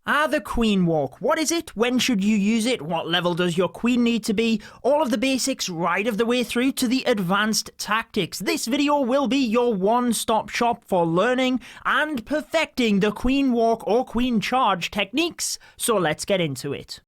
The Queen Walk. What is it? When should you use it? What level does your queen need to be? All of the basics right of the way through to the advanced tactics. This video will be your one-stop shop for learning and perfecting the Queen Walk or Queen Charge techniques. So let's get into it.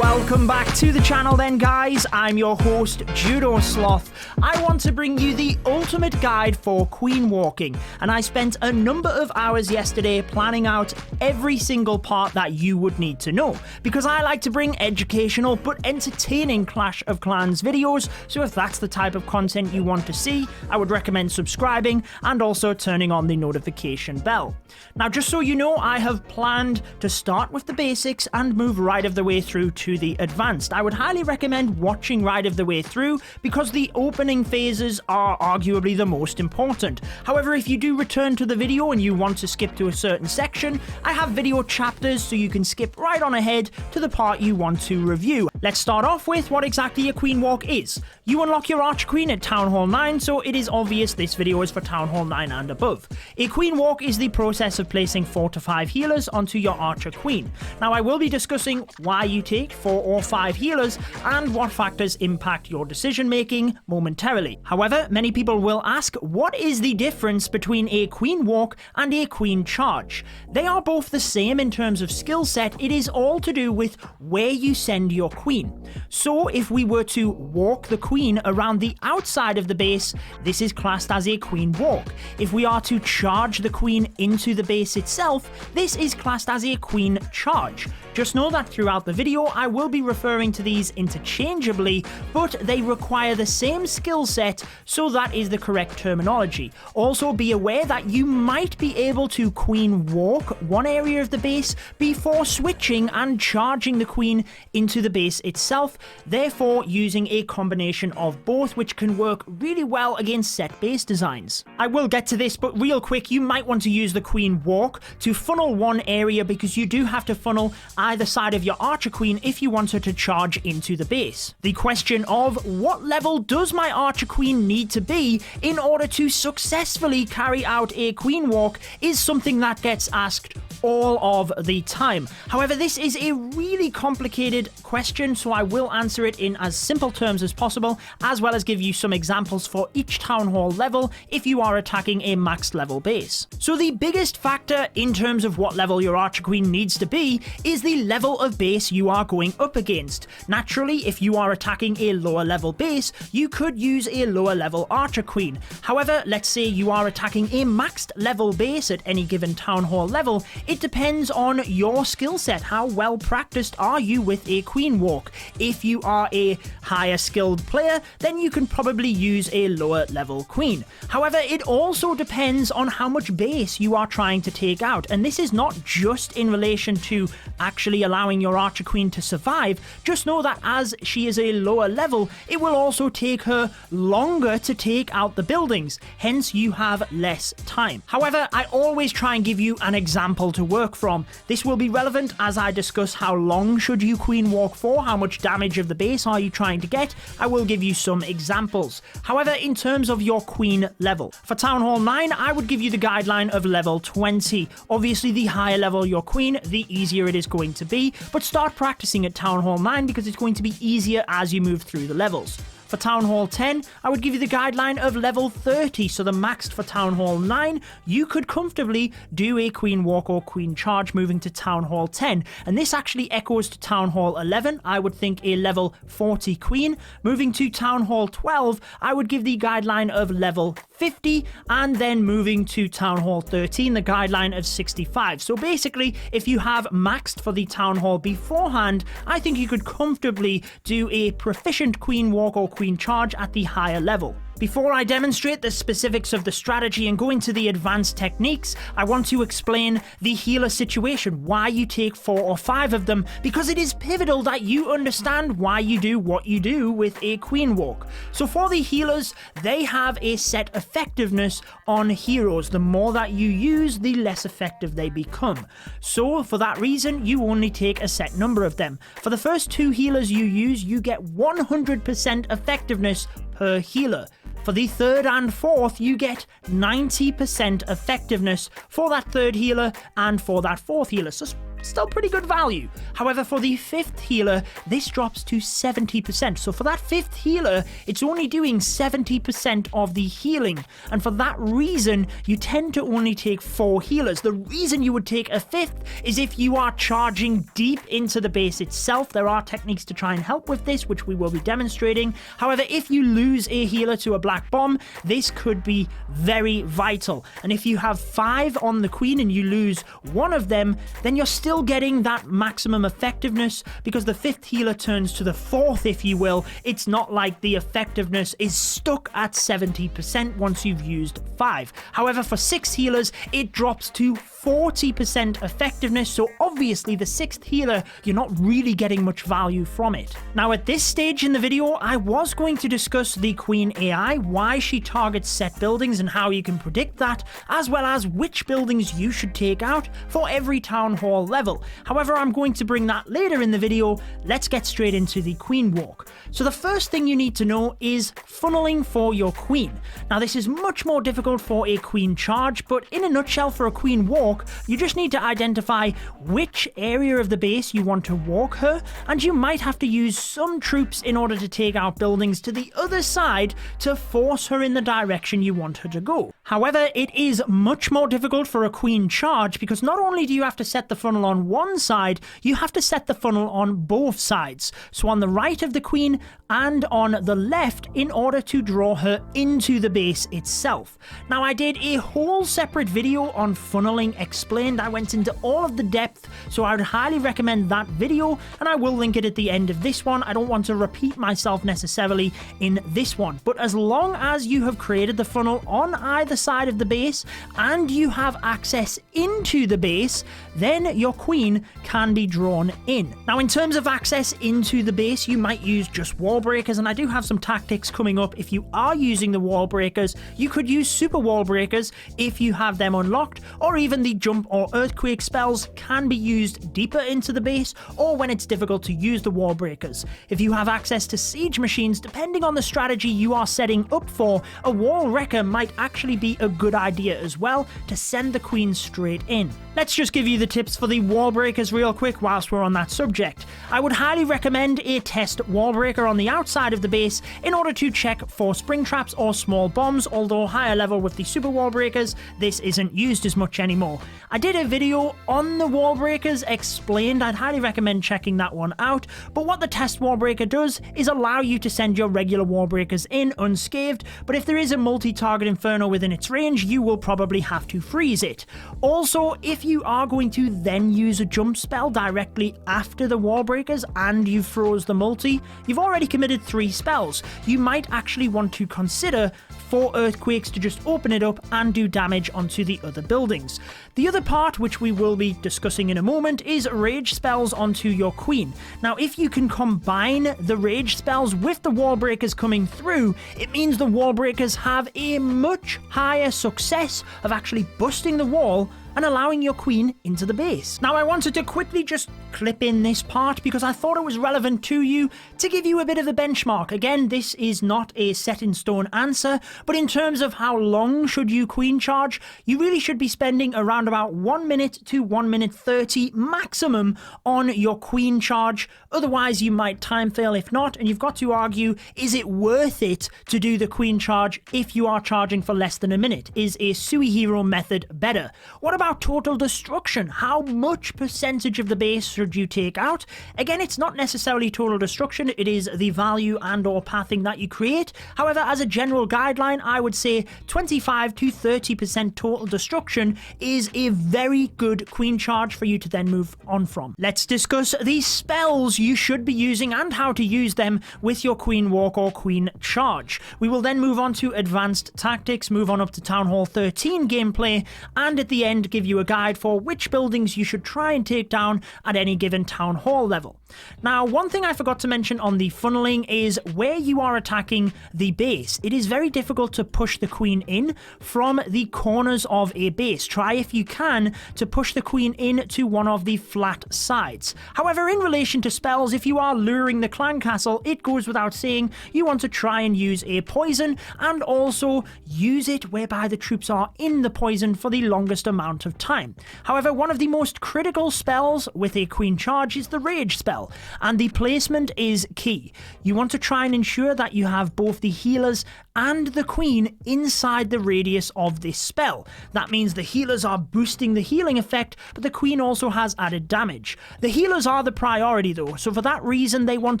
Welcome back to the channel then, guys. I'm your host, Judo Sloth. I want to bring you the ultimate guide for queen walking, and I spent a number of hours yesterday planning out every single part that you would need to know, because I like to bring educational but entertaining Clash of Clans videos, so if that's the type of content you want to see, I would recommend subscribing and also turning on the notification bell. Now, just so you know, I have planned to start with the basics and move right of the way through to the advanced. I would highly recommend watching right of the way through because the opening phases are arguably the most important. However, if you do return to the video and you want to skip to a certain section, I have video chapters so you can skip right on ahead to the part you want to review. Let's start off with what exactly a queen walk is. You unlock your archer queen at Town Hall 9, so it is obvious this video is for Town Hall 9 and above. A queen walk is the process of placing 4 to 5 healers onto your archer queen. Now, I will be discussing why you take 4 or 5 healers and what factors impact your decision making momentarily. However, many people will ask, what is the difference between a queen walk and a queen charge? They are both the same in terms of skill set. It is all to do with where you send your queen. So if we were to walk the queen around the outside of the base, this is classed as a queen walk. If we are to charge the queen into the base itself, this is classed as a queen charge. Just know that throughout the video, I will be referring to these interchangeably, but they require the same skill set, so that is the correct terminology. Also, be aware that you might be able to queen walk one area of the base before switching and charging the queen into the base itself, therefore using a combination of both, which can work really well against set base designs. I will get to this, but real quick, you might want to use the queen walk to funnel one area, because you do have to funnel either side of your archer queen if you want her to charge into the base. The question of what level does my archer queen need to be in order to successfully carry out a queen walk is something that gets asked all of the time. However, this is a really complicated question, so I will answer it in as simple terms as possible, as well as give you some examples for each town hall level if you are attacking a maxed level base. So the biggest factor in terms of what level your archer queen needs to be is the level of base you are going up against. Naturally, if you are attacking a lower level base, you could use a lower level archer queen. However, let's say you are attacking a maxed level base at any given town hall level, it depends on your skill set. How well practiced are you with a queen walk? If you are a higher skilled player, then you can probably use a lower level queen. However, it also depends on how much base you are trying to take out, and this is not just in relation to actually allowing your archer queen to survive. Just know that as she is a lower level, it will also take her longer to take out the buildings, hence you have less time. However, I always try and give you an example to work from. This will be relevant as I discuss how long should you queen walk for, how much damage of the base are you trying to get. I will give you some examples. However, in terms of your queen level, for Town Hall 9, I would give you the guideline of level 20. Obviously, the higher level your queen, the easier it is going to be, but start practicing at Town Hall 9 because it's going to be easier as you move through the levels. For Town Hall 10, I would give you the guideline of level 30, so the maxed for Town Hall 9, you could comfortably do a queen walk or queen charge moving to Town Hall 10, and this actually echoes to Town Hall 11. I would think a level 40 queen. Moving to Town Hall 12, I would give the guideline of level 50, and then moving to Town Hall 13, the guideline of 65. So basically, if you have maxed for the Town Hall beforehand, I think you could comfortably do a proficient queen walk or queen charge at the higher level. Before I demonstrate the specifics of the strategy and go into the advanced techniques, I want to explain the healer situation, why you take 4 or 5 of them, because it is pivotal that you understand why you do what you do with a queen walk. So for the healers, they have a set effectiveness on heroes. The more that you use, the less effective they become. So for that reason, you only take a set number of them. For the first 2 healers you use, you get 100% effectiveness per healer. For the third and fourth, you get 90% effectiveness for that third healer and for that fourth healer. So still pretty good value. However, for the fifth healer, this drops to 70%. So for that fifth healer, it's only doing 70% of the healing. And for that reason, you tend to only take 4 healers. The reason you would take a fifth is if you are charging deep into the base itself. There are techniques to try and help with this, which we will be demonstrating. However, if you lose a healer to a black bomb, this could be very vital. And if you have 5 on the queen and you lose 1 of them, then you're still getting that maximum effectiveness because the fifth healer turns to the fourth, if you will. It's not like the effectiveness is stuck at 70% once you've used 5. However, for 6 healers, it drops to 40% effectiveness, so obviously the 6th healer, you're not really getting much value from it. Now at this stage in the video, I was going to discuss the Queen AI, why she targets set buildings and how you can predict that, as well as which buildings you should take out for every town hall level. However, I'm going to bring that later in the video. Let's get straight into the Queen Walk. So the first thing you need to know is funneling for your queen. Now this is much more difficult for a queen charge, but in a nutshell, for a queen walk, you just need to identify which area of the base you want to walk her, and you might have to use some troops in order to take out buildings to the other side to force her in the direction you want her to go. However, it is much more difficult for a queen charge because not only do you have to set the funnel on one side, you have to set the funnel on both sides. So on the right of the queen and on the left in order to draw her into the base itself. Now I did a whole separate video on funneling explained. I went into all of the depth, so I would highly recommend that video, and I will link it at the end of this one. I don't want to repeat myself necessarily in this one, but as long as you have created the funnel on either side of the base and you have access into the base, then your queen can be drawn in. Now in terms of access into the base, you might use just wall breakers, and I do have some tactics coming up. If you are using the wall breakers, you could use super wall breakers if you have them unlocked, or even the jump or earthquake spells can be used deeper into the base, or when it's difficult to use the wall breakers. If you have access to siege machines, depending on the strategy you are setting up for, a wall wrecker might actually be a good idea as well to send the queen straight in. Let's just give you the tips for the wall breakers real quick whilst we're on that subject. I would highly recommend a test wall breaker on the outside of the base in order to check for spring traps or small bombs, although higher level with the super wall breakers, this isn't used as much anymore. I did a video on the wall breakers explained. I'd highly recommend checking that one out, but what the test wall breaker does is allow you to send your regular wall breakers in unscathed, but if there is a multi-target inferno within its range, you will probably have to freeze it. Also, if you are going to then use a jump spell directly after the wall breakers and you froze the multi, you've already committed 3 spells. You might actually want to consider 4 earthquakes to just open it up and do damage onto the other buildings. The other part, which we will be discussing in a moment, is rage spells onto your queen. Now, if you can combine the rage spells with the wall breakers coming through, it means the wall breakers have a much higher success of actually busting the wall and allowing your queen into the base. Now I wanted to quickly just clip in this part because I thought it was relevant to you to give you a bit of a benchmark. Again, this is not a set in stone answer, but in terms of how long should you queen charge, you really should be spending around about 1 minute to 1 minute 30 maximum on your queen charge. Otherwise you might time fail if not, and you've got to argue, is it worth it to do the queen charge if you are charging for less than a minute? Is a Sui hero method better? What about total destruction? How much percentage of the base should you take out? Again, it's not necessarily total destruction, it is the value and or pathing that you create. However, as a general guideline, I would say 25 to 30% total destruction is a very good queen charge for you to then move on from. Let's discuss the spells you should be using and how to use them with your queen walk or queen charge. We will then move on to advanced tactics, move on up to Town Hall 13 gameplay, and at the end give you a guide for which buildings you should try and take down at any given town hall level. Now, one thing I forgot to mention on the funneling is where you are attacking the base. It is very difficult to push the queen in from the corners of a base. Try if you can to push the queen in to one of the flat sides. However, in relation to spells, if you are luring the clan castle, it goes without saying you want to try and use a poison, and also use it whereby the troops are in the poison for the longest amount of time. However, one of the most critical spells with a queen charge is the rage spell, and the placement is key. You want to try and ensure that you have both the healers and the queen inside the radius of this spell. That means the healers are boosting the healing effect, but the queen also has added damage. The healers are the priority though, so for that reason they want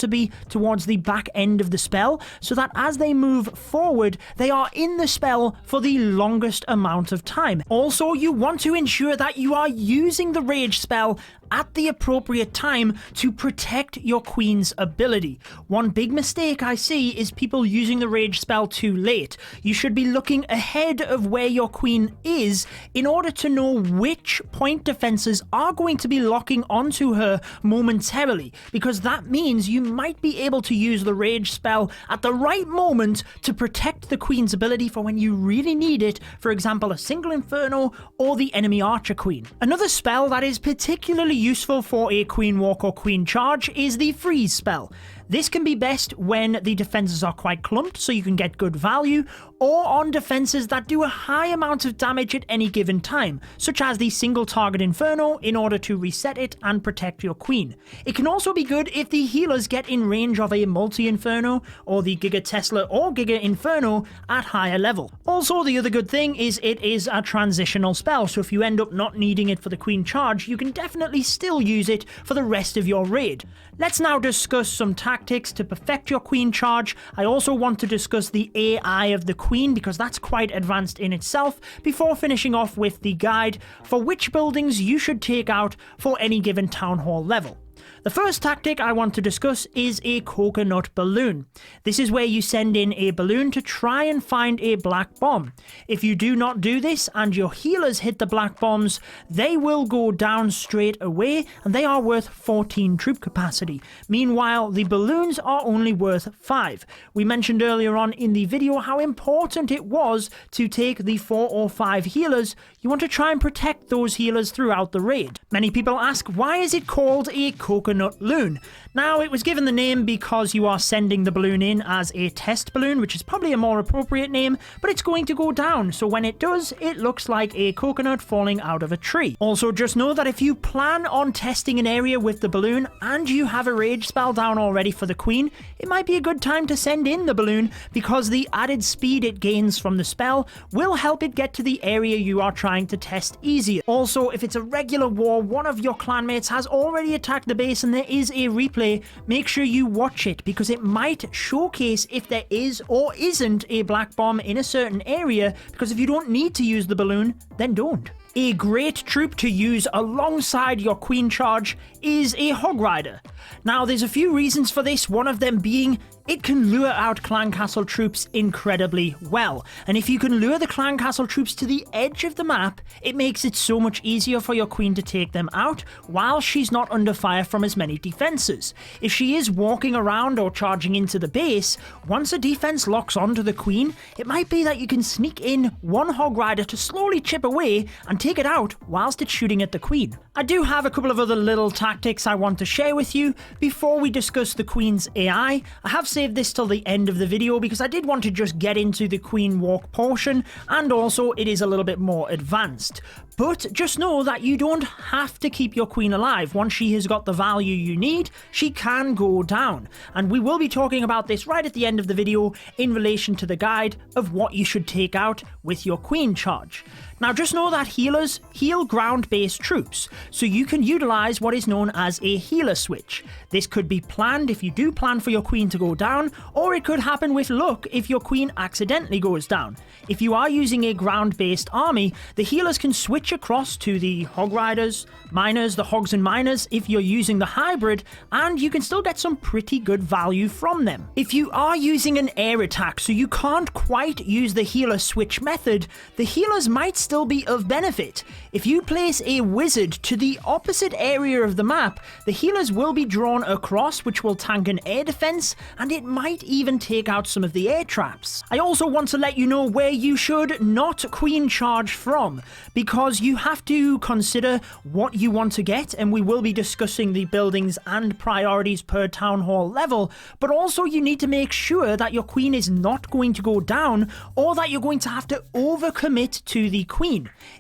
to be towards the back end of the spell, so that as they move forward, they are in the spell for the longest amount of time. Also, you want to ensure that you are using the rage spell at the appropriate time to protect your queen's ability. One big mistake I see is people using the rage spell too late. You should be looking ahead of where your queen is in order to know which point defenses are going to be locking onto her momentarily, because that means you might be able to use the rage spell at the right moment to protect the queen's ability for when you really need it, for example a single inferno or the enemy archer queen. Another spell that is particularly useful for a queen walk or queen charge is the freeze spell. This can be best when the defenses are quite clumped so you can get good value, or on defenses that do a high amount of damage at any given time, such as the single target inferno in order to reset it and protect your queen. It can also be good if the healers get in range of a multi-inferno or the Giga Tesla or Giga Inferno at higher level. Also, the other good thing is it is a transitional spell, so if you end up not needing it for the queen charge, you can definitely still use it for the rest of your raid. Let's now discuss some tactics to perfect your queen charge. I also want to discuss the AI of the queen, because that's quite advanced in itself, before finishing off with the guide for which buildings you should take out for any given town hall level. The first tactic I want to discuss is a coconut balloon. This is where you send in a balloon to try and find a black bomb. If you do not do this and your healers hit the black bombs, they will go down straight away, and they are worth 14 troop capacity. Meanwhile, the balloons are only worth 5. We mentioned earlier on in the video how important it was to take the 4 or 5 healers. You want to try and protect those healers throughout the raid. Many people ask, why is it called a coconut loon? Now, it was given the name because you are sending the balloon in as a test balloon, which is probably a more appropriate name, but it's going to go down, so when it does, it looks like a coconut falling out of a tree. Also, just know that if you plan on testing an area with the balloon and you have a rage spell down already for the queen, it might be a good time to send in the balloon, because the added speed it gains from the spell will help it get to the area you are trying to test easier. Also, if it's a regular war, one of your clanmates has already attacked the base and there is a replay, make sure you watch it, because it might showcase if there is or isn't a black bomb in a certain area, because if you don't need to use the balloon, then don't. A great troop to use alongside your queen charge is a Hog Rider. Now, there's a few reasons for this, one of them being it can lure out clan castle troops incredibly well. And if you can lure the clan castle troops to the edge of the map, it makes it so much easier for your queen to take them out while she's not under fire from as many defenses. If she is walking around or charging into the base, once a defense locks onto the queen, it might be that you can sneak in one Hog Rider to slowly chip away and take it out whilst it's shooting at the queen. I do have a couple of other little tactics I want to share with you before we discuss the queen's AI. I have saved this till the end of the video because I did want to just get into the queen walk portion, and also it is a little bit more advanced. But just know that you don't have to keep your queen alive. Once she has got the value you need, she can go down. And we will be talking about this right at the end of the video in relation to the guide of what you should take out with your queen charge. Now just know that healers heal ground-based troops, so you can utilize what is known as a healer switch. This could be planned if you do plan for your queen to go down, or it could happen with luck if your queen accidentally goes down. If you are using a ground-based army, the healers can switch across to the Hog Riders, Miners, the Hogs and Miners if you're using the hybrid, and you can still get some pretty good value from them. If you are using an air attack, so you can't quite use the healer switch method, the healers might still still be of benefit. If you place a wizard to the opposite area of the map, the healers will be drawn across, which will tank an air defense, and it might even take out some of the air traps. I also want to let you know where you should not queen charge from, because you have to consider what you want to get, and we will be discussing the buildings and priorities per town hall level, but also you need to make sure that your queen is not going to go down, or that you're going to have to overcommit to the queen.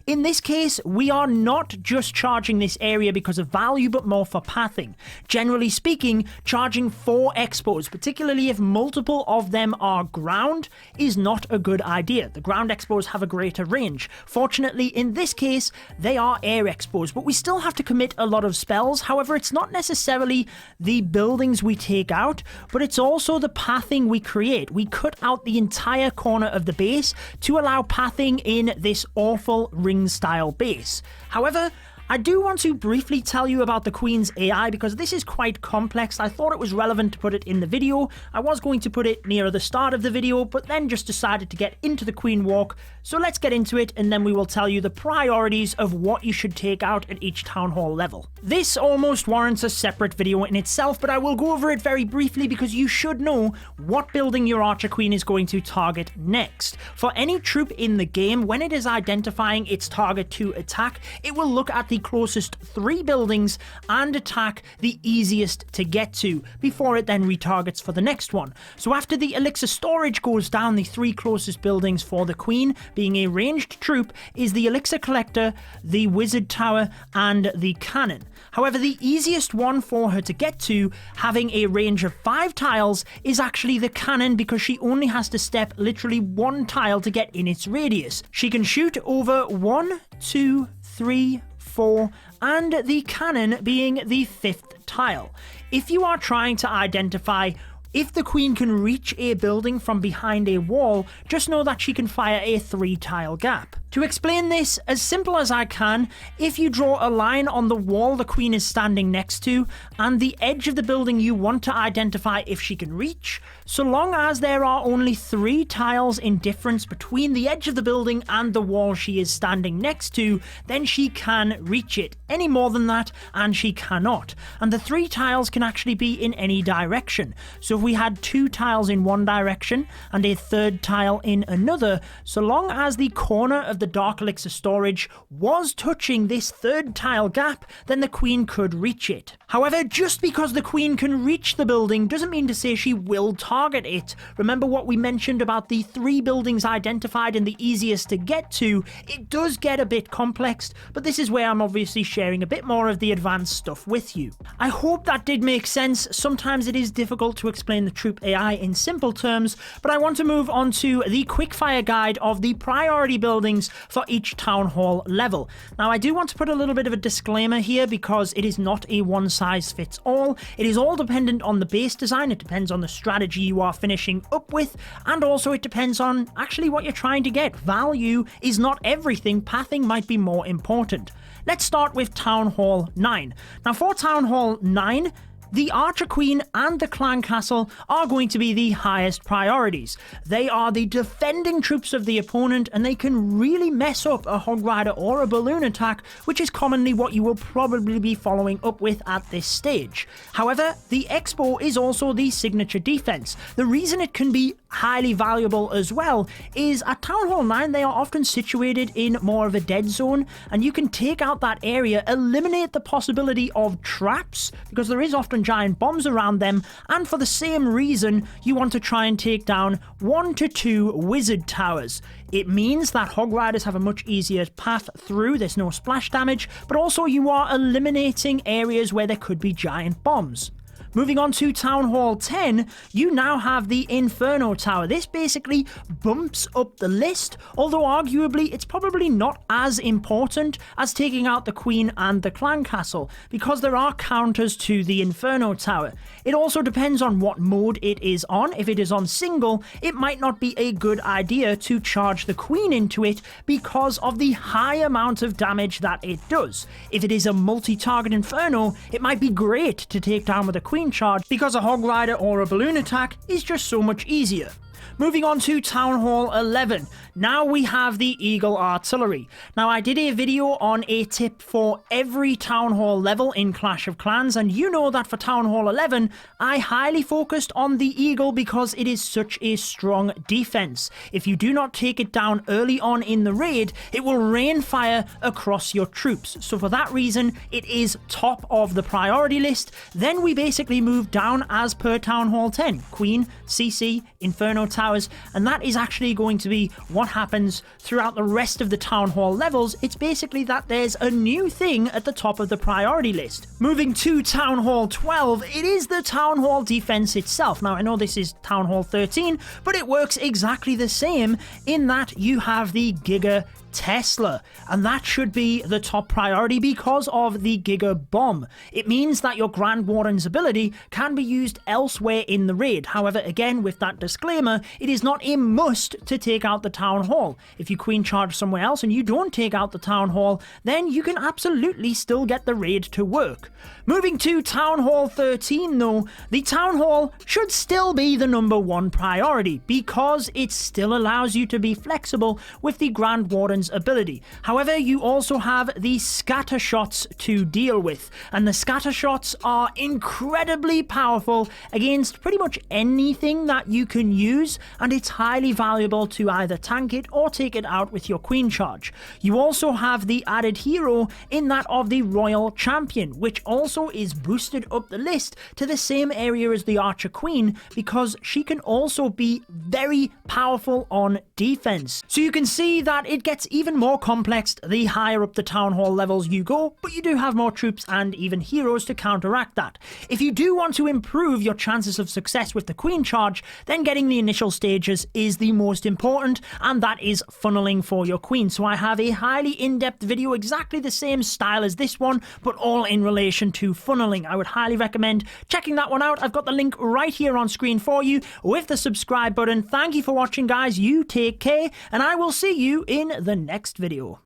In this case, we are not just charging this area because of value, but more for pathing. Generally speaking, charging 4 expos, particularly if multiple of them are ground, is not a good idea. The ground expos have a greater range. Fortunately, in this case, they are air expos, but we still have to commit a lot of spells. However, it's not necessarily the buildings we take out, but it's also the pathing we create. We cut out the entire corner of the base to allow pathing in this awful ring-style base. However, I do want to briefly tell you about the Queen's AI because this is quite complex. I thought it was relevant to put it in the video. I was going to put it near the start of the video, but then just decided to get into the Queen walk. So let's get into it, and then we will tell you the priorities of what you should take out at each town hall level. This almost warrants a separate video in itself, but I will go over it very briefly because you should know what building your Archer Queen is going to target next. For any troop in the game, when it is identifying its target to attack, it will look at the closest 3 buildings and attack the easiest to get to before it then retargets for the next one. So after the elixir storage goes down, the 3 closest buildings for the Queen, being a ranged troop, is the elixir collector, the wizard tower, and the cannon. However, the easiest one for her to get to, having a range of 5 tiles, is actually the cannon because she only has to step literally 1 tile to get in its radius. She can shoot over 1, 2, 3, 4, and the cannon being the 5th tile. If you are trying to identify if the Queen can reach a building from behind a wall, just know that she can fire a 3-tile gap. To explain this as simple as I can, if you draw a line on the wall the Queen is standing next to and the edge of the building you want to identify if she can reach, so long as there are only 3 tiles in difference between the edge of the building and the wall she is standing next to, then she can reach it. Any more than that and she cannot. And the 3 tiles can actually be in any direction. So if we had 2 tiles in one direction and a 3rd tile in another, so long as the corner of the dark elixir storage was touching this 3rd tile gap, then the Queen could reach it. However, just because the Queen can reach the building doesn't mean to say she will target it. Remember what we mentioned about the 3 buildings identified and the easiest to get to? It does get a bit complex, but this is where I'm obviously sharing a bit more of the advanced stuff with you. I hope that did make sense. Sometimes it is difficult to explain the troop AI in simple terms, but I want to move on to the quickfire guide of the priority buildings for each town hall level. Now, I do want to put a little bit of a disclaimer here because it is not a one-size-fits-all. It is all dependent on the base design, it depends on the strategy you are finishing up with, and also it depends on actually what you're trying to get. Value is not everything, pathing might be more important. Let's start with Town Hall 9. Now, for Town Hall 9, the Archer Queen and the Clan Castle are going to be the highest priorities. They are the defending troops of the opponent, and they can really mess up a Hog Rider or a balloon attack, which is commonly what you will probably be following up with at this stage. However, the Expo is also the signature defense. The reason it can be highly valuable as well is at Town Hall 9 they are often situated in more of a dead zone, and you can take out that area, eliminate the possibility of traps, because there is often giant bombs around them, and for the same reason you want to try and take down 1 to 2 wizard towers. It means that Hog Riders have a much easier path through, there's no splash damage, but also you are eliminating areas where there could be giant bombs. Moving on to Town Hall 10, you now have the Inferno Tower. This basically bumps up the list, although arguably it's probably not as important as taking out the Queen and the Clan Castle, because there are counters to the Inferno Tower. It also depends on what mode it is on. If it is on single, it might not be a good idea to charge the Queen into it because of the high amount of damage that it does. If it is a multi-target Inferno, it might be great to take down with a Queen charge because a Hog Rider or a balloon attack is just so much easier. Moving on to Town Hall 11. Now we have the Eagle Artillery. Now I did a video on a tip for every Town Hall level in Clash of Clans, and you know that for Town Hall 11 I highly focused on the Eagle because it is such a strong defense. If you do not take it down early on in the raid, it will rain fire across your troops. So for that reason it is top of the priority list. Then we basically move down as per Town Hall 10. Queen, CC, Inferno Towers, and that is actually going to be what happens throughout the rest of the Town Hall levels. It's basically that there's a new thing at the top of the priority list. Moving to Town Hall 12, it is the Town Hall defense itself. Now I know this is Town Hall 13, but it works exactly the same in that you have the Giga Tesla, and that should be the top priority because of the Giga Bomb. It means that your Grand Warden's ability can be used elsewhere in the raid. However, again, with that disclaimer, it is not a must to take out the Town Hall. If you queen charge somewhere else and you don't take out the Town Hall, then you can absolutely still get the raid to work. Moving to Town Hall 13 though, the Town Hall should still be the #1 priority because it still allows you to be flexible with the Grand Warden's ability. However, you also have the scatter shots to deal with, and the scatter shots are incredibly powerful against pretty much anything that you can use, and it's highly valuable to either tank it or take it out with your queen charge. You also have the added hero in that of the Royal Champion, which also is boosted up the list to the same area as the Archer Queen because she can also be very powerful on defense. So you can see that it gets even more complex the higher up the Town Hall levels you go, but you do have more troops and even heroes to counteract that. If you do want to improve your chances of success with the queen charge, then getting the initial stages is the most important, and that is funneling for your queen. So I have a highly in-depth video, exactly the same style as this one, but all in relation to funneling. I would highly recommend checking that one out. I've got the link right here on screen for you with the subscribe button. Thank you for watching, guys. You take care, and I will see you in the next video.